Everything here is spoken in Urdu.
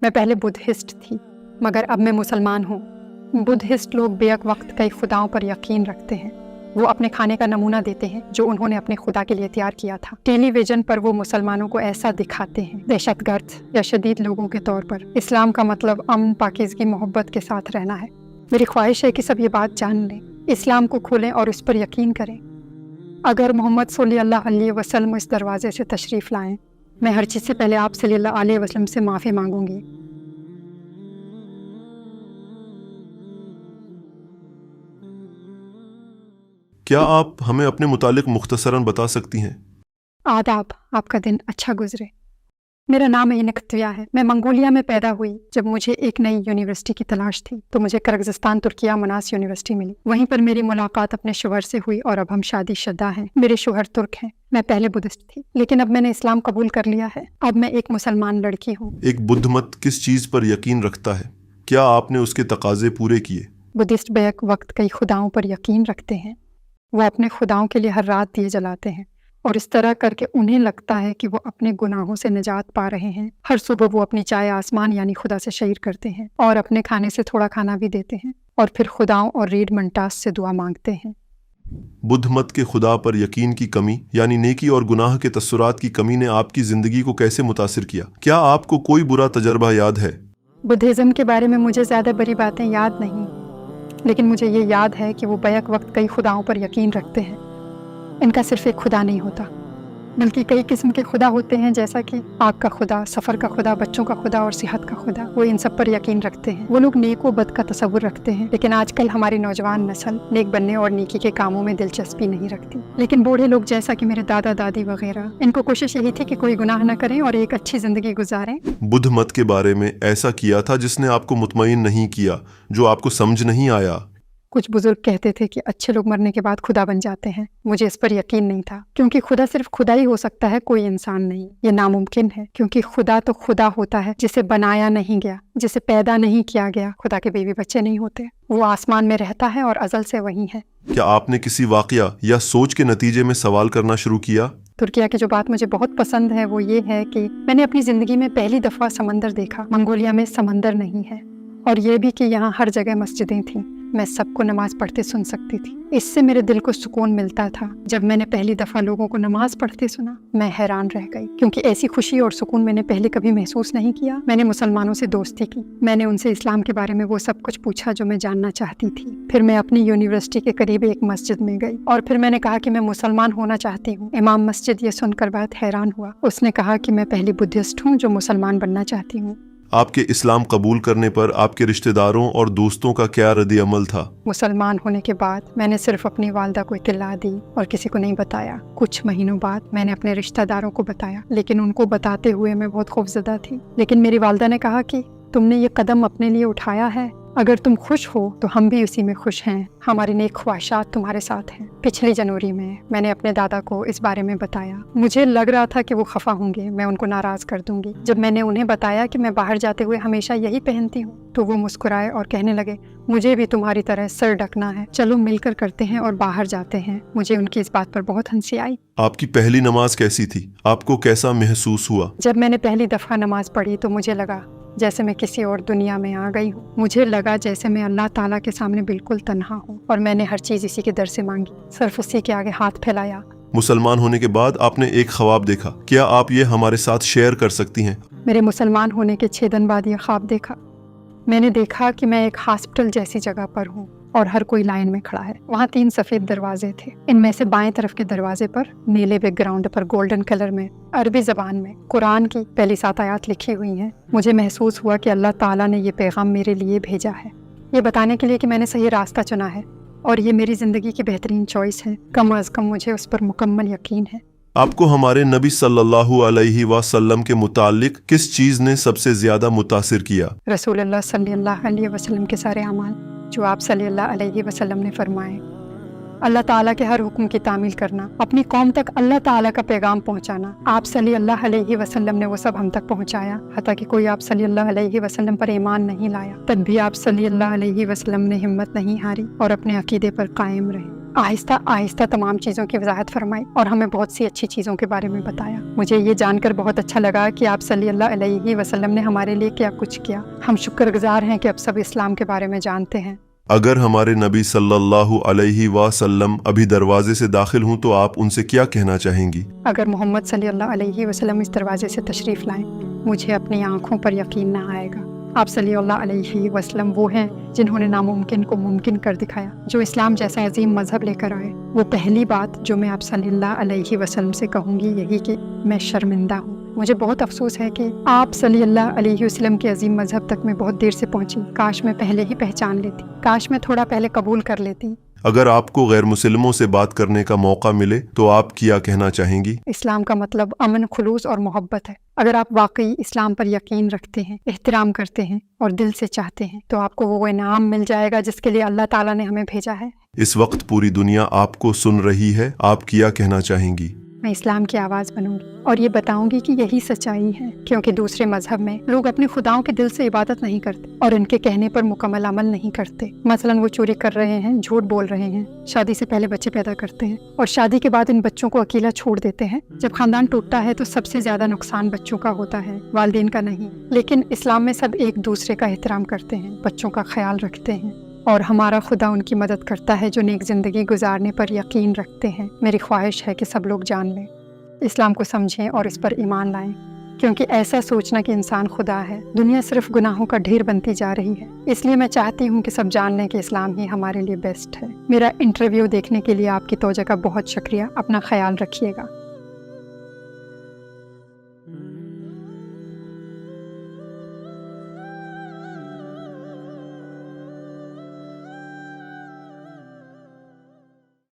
میں پہلے بدھسٹ تھی مگر اب میں مسلمان ہوں۔ بدھسٹ لوگ بیک وقت کئی خداؤں پر یقین رکھتے ہیں۔ وہ اپنے کھانے کا نمونہ دیتے ہیں جو انہوں نے اپنے خدا کے لیے تیار کیا تھا۔ ٹیلی ویژن پر وہ مسلمانوں کو ایسا دکھاتے ہیں دہشت گرد یا شدید لوگوں کے طور پر۔ اسلام کا مطلب امن، پاکیزگی، محبت کے ساتھ رہنا ہے۔ میری خواہش ہے کہ سب یہ بات جان لیں، اسلام کو کھولیں اور اس پر یقین کریں۔ اگر محمد صلی اللہ علیہ وسلم اس دروازے سے تشریف لائیں، میں ہر چیز سے پہلے آپ صلی اللہ علیہ وسلم سے معافی مانگوں گی۔ کیا آپ ہمیں اپنے متعلق مختصراً بتا سکتی ہیں؟ آداب، آپ کا دن اچھا گزرے۔ میرا نام اینکتویا ہے۔ میں منگولیا میں پیدا ہوئی۔ جب مجھے ایک نئی یونیورسٹی کی تلاش تھی تو مجھے کرغزستان ترکیہ مناس یونیورسٹی ملی۔ وہیں پر میری ملاقات اپنے شوہر سے ہوئی اور اب ہم شادی شدہ ہیں۔ میرے شوہر ترک ہیں۔ میں پہلے بدھسٹ تھی لیکن اب میں نے اسلام قبول کر لیا ہے۔ اب میں ایک مسلمان لڑکی ہوں۔ ایک بدھ مت کس چیز پر یقین رکھتا ہے؟ کیا آپ نے اس کے تقاضے پورے کیے؟ بدھسٹ بیک وقت کئی خداؤں پر یقین رکھتے ہیں۔ وہ اپنے خداؤں کے لیے ہر رات دیے جلاتے ہیں اور اس طرح کر کے انہیں لگتا ہے کہ وہ اپنے گناہوں سے نجات پا رہے ہیں۔ ہر صبح وہ اپنی چائے آسمان یعنی خدا سے شیئر کرتے ہیں اور اپنے کھانے سے تھوڑا کھانا بھی دیتے ہیں اور پھر خداؤں اور ریڈ منٹاس سے دعا مانگتے ہیں۔ بدھ مت کے خدا پر یقین کی کمی یعنی نیکی اور گناہ کے تاثرات کی کمی نے آپ کی زندگی کو کیسے متاثر کیا؟ کیا آپ کو کوئی برا تجربہ یاد ہے؟ بدھزم کے بارے میں مجھے زیادہ بڑی باتیں یاد نہیں، لیکن مجھے یہ یاد ہے کہ وہ بیک وقت کئی خداؤں پر یقین رکھتے ہیں۔ ان کا صرف ایک خدا نہیں ہوتا بلکہ کئی قسم کے خدا ہوتے ہیں، جیسا کہ آگ کا خدا، سفر کا خدا، بچوں کا خدا اور صحت کا خدا۔ وہ ان سب پر یقین رکھتے ہیں۔ وہ لوگ نیک و بد کا تصور رکھتے ہیں، لیکن آج کل ہماری نوجوان نسل نیک بننے اور نیکی کے کاموں میں دلچسپی نہیں رکھتی۔ لیکن بوڑھے لوگ جیسا کہ میرے دادا دادی وغیرہ، ان کو کوشش یہی تھی کہ کوئی گناہ نہ کریں اور ایک اچھی زندگی گزاریں۔ بدھ مت کے بارے میں ایسا کیا تھا جس نے آپ کو مطمئن نہیں کیا، جو آپ کو سمجھ نہیں آیا؟ کچھ بزرگ کہتے تھے کہ اچھے لوگ مرنے کے بعد خدا بن جاتے ہیں۔ مجھے اس پر یقین نہیں تھا کیونکہ خدا صرف خدا ہی ہو سکتا ہے، کوئی انسان نہیں۔ یہ ناممکن ہے کیونکہ خدا تو خدا ہوتا ہے جسے بنایا نہیں گیا، جسے پیدا نہیں کیا گیا۔ خدا کے بیوی بچے نہیں ہوتے، وہ آسمان میں رہتا ہے اور ازل سے وہی ہے۔ کیا آپ نے کسی واقعہ یا سوچ کے نتیجے میں سوال کرنا شروع کیا؟ ترکیہ کی جو بات مجھے بہت پسند ہے وہ یہ ہے کہ میں نے اپنی زندگی میں پہلی دفعہ سمندر دیکھا۔ منگولیا میں سمندر نہیں ہے، اور یہ بھی کہ یہاں ہر جگہ مسجدیں تھیں۔ میں سب کو نماز پڑھتے سن سکتی تھی۔ اس سے میرے دل کو سکون ملتا تھا۔ جب میں نے پہلی دفعہ لوگوں کو نماز پڑھتے سنا، میں حیران رہ گئی کیونکہ ایسی خوشی اور سکون میں نے پہلے کبھی محسوس نہیں کیا۔ میں نے مسلمانوں سے دوستی کی۔ میں نے ان سے اسلام کے بارے میں وہ سب کچھ پوچھا جو میں جاننا چاہتی تھی۔ پھر میں اپنی یونیورسٹی کے قریب ایک مسجد میں گئی اور پھر میں نے کہا کہ میں مسلمان ہونا چاہتی ہوں۔ امام مسجد یہ سن کر بہت حیران ہوا۔ اس نے کہا کہ میں پہلی بدھسٹ ہوں جو مسلمان بننا چاہتی ہوں۔ آپ کے اسلام قبول کرنے پر آپ کے رشتہ داروں اور دوستوں کا کیا رد عمل تھا؟ مسلمان ہونے کے بعد میں نے صرف اپنی والدہ کو اطلاع دی اور کسی کو نہیں بتایا۔ کچھ مہینوں بعد میں نے اپنے رشتہ داروں کو بتایا، لیکن ان کو بتاتے ہوئے میں بہت خوفزدہ تھی۔ لیکن میری والدہ نے کہا کہ تم نے یہ قدم اپنے لیے اٹھایا ہے، اگر تم خوش ہو تو ہم بھی اسی میں خوش ہیں۔ ہماری نیک خواہشات تمہارے ساتھ ہیں۔ پچھلی جنوری میں نے اپنے دادا کو اس بارے میں بتایا۔ مجھے لگ رہا تھا کہ وہ خفا ہوں گے، میں ان کو ناراض کر دوں گی۔ جب میں نے انہیں بتایا کہ میں باہر جاتے ہوئے ہمیشہ یہی پہنتی ہوں تو وہ مسکرائے اور کہنے لگے، مجھے بھی تمہاری طرح سر ڈھکنا ہے، چلو مل کر کرتے ہیں اور باہر جاتے ہیں۔ مجھے ان کی اس بات پر بہت ہنسی آئی۔ آپ کی پہلی نماز کیسی تھی؟ آپ کو کیسا محسوس ہوا؟ جب میں نے پہلی دفعہ نماز پڑھی تو مجھے لگا جیسے میں کسی اور دنیا میں آ گئی ہوں۔ مجھے لگا جیسے میں اللہ تعالیٰ کے سامنے بالکل تنہا ہوں، اور میں نے ہر چیز اسی کے در سے مانگی، صرف اسی کے آگے ہاتھ پھیلایا۔ مسلمان ہونے کے بعد آپ نے ایک خواب دیکھا، کیا آپ یہ ہمارے ساتھ شیئر کر سکتی ہیں؟ میرے مسلمان ہونے کے 6 دن بعد یہ خواب دیکھا۔ میں نے دیکھا کہ میں ایک ہاسپٹل جیسی جگہ پر ہوں اور ہر کوئی لائن میں کھڑا ہے۔ وہاں 3 سفید دروازے تھے۔ ان میں سے بائیں طرف کے دروازے پر نیلے بیک گراؤنڈ پر گولڈن کلر میں عربی زبان میں قرآن کی پہلی 7 آیات لکھی ہوئی ہیں۔ مجھے محسوس ہوا کہ اللہ تعالیٰ نے یہ پیغام میرے لیے بھیجا ہے، یہ بتانے کے لیے کہ میں نے صحیح راستہ چنا ہے اور یہ میری زندگی کی بہترین چوائس ہے۔ کم از کم مجھے اس پر مکمل یقین ہے۔ آپ کو ہمارے نبی صلی اللہ علیہ وسلم کے متعلق کس چیز نے سب سے زیادہ متاثر کیا؟ رسول اللہ صلی اللہ علیہ وسلم کے سارے اعمال جو آپ صلی اللہ علیہ وسلم نے فرمائے، اللہ تعالیٰ کے ہر حکم کی تعمیل کرنا، اپنی قوم تک اللہ تعالیٰ کا پیغام پہنچانا۔ آپ صلی اللہ علیہ وسلم نے وہ سب ہم تک پہنچایا، حتیٰ کہ کوئی آپ صلی اللہ علیہ وسلم پر ایمان نہیں لایا، تب بھی آپ صلی اللہ علیہ وسلم نے ہمت نہیں ہاری اور اپنے عقیدے پر قائم رہے۔ آہستہ آہستہ تمام چیزوں کی وضاحت فرمائی اور ہمیں بہت سی اچھی چیزوں کے بارے میں بتایا۔ مجھے یہ جان کر بہت اچھا لگا کہ آپ صلی اللہ علیہ وسلم نے ہمارے لیے کیا کچھ کیا۔ ہم شکر گزار ہیں کہ اب سب اسلام کے بارے میں جانتے ہیں۔ اگر ہمارے نبی صلی اللہ علیہ وسلم ابھی دروازے سے داخل ہوں تو آپ ان سے کیا کہنا چاہیں گی؟ اگر محمد صلی اللہ علیہ وسلم اس دروازے سے تشریف لائیں، مجھے اپنی آنکھوں پر یقین نہ آئے گا۔ آپ صلی اللہ علیہ وسلم وہ ہیں جنہوں نے ناممکن کو ممکن کر دکھایا، جو اسلام جیسا عظیم مذہب لے کر آئے۔ وہ پہلی بات جو میں آپ صلی اللہ علیہ وسلم سے کہوں گی یہی کہ میں شرمندہ ہوں۔ مجھے بہت افسوس ہے کہ آپ صلی اللہ علیہ وسلم کے عظیم مذہب تک میں بہت دیر سے پہنچی۔ کاش میں پہلے ہی پہچان لیتی، کاش میں تھوڑا پہلے قبول کر لیتی۔ اگر آپ کو غیر مسلموں سے بات کرنے کا موقع ملے تو آپ کیا کہنا چاہیں گی؟ اسلام کا مطلب امن، خلوص اور محبت ہے۔ اگر آپ واقعی اسلام پر یقین رکھتے ہیں، احترام کرتے ہیں اور دل سے چاہتے ہیں تو آپ کو وہ انعام مل جائے گا جس کے لیے اللہ تعالیٰ نے ہمیں بھیجا ہے۔ اس وقت پوری دنیا آپ کو سن رہی ہے، آپ کیا کہنا چاہیں گی؟ میں اسلام کی آواز بنوں گی اور یہ بتاؤں گی کہ یہی سچائی ہے، کیونکہ دوسرے مذہب میں لوگ اپنے خداؤں کے دل سے عبادت نہیں کرتے اور ان کے کہنے پر مکمل عمل نہیں کرتے۔ مثلاً وہ چوری کر رہے ہیں، جھوٹ بول رہے ہیں، شادی سے پہلے بچے پیدا کرتے ہیں اور شادی کے بعد ان بچوں کو اکیلا چھوڑ دیتے ہیں۔ جب خاندان ٹوٹتا ہے تو سب سے زیادہ نقصان بچوں کا ہوتا ہے، والدین کا نہیں۔ لیکن اسلام میں سب ایک دوسرے کا احترام کرتے ہیں، بچوں کا خیال رکھتے ہیں اور ہمارا خدا ان کی مدد کرتا ہے جو نیک زندگی گزارنے پر یقین رکھتے ہیں۔ میری خواہش ہے کہ سب لوگ جان لیں، اسلام کو سمجھیں اور اس پر ایمان لائیں، کیونکہ ایسا سوچنا کہ انسان خدا ہے، دنیا صرف گناہوں کا ڈھیر بنتی جا رہی ہے۔ اس لیے میں چاہتی ہوں کہ سب جان لیں کہ اسلام ہی ہمارے لیے بیسٹ ہے۔ میرا انٹرویو دیکھنے کے لیے آپ کی توجہ کا بہت شکریہ۔ اپنا خیال رکھیے گا۔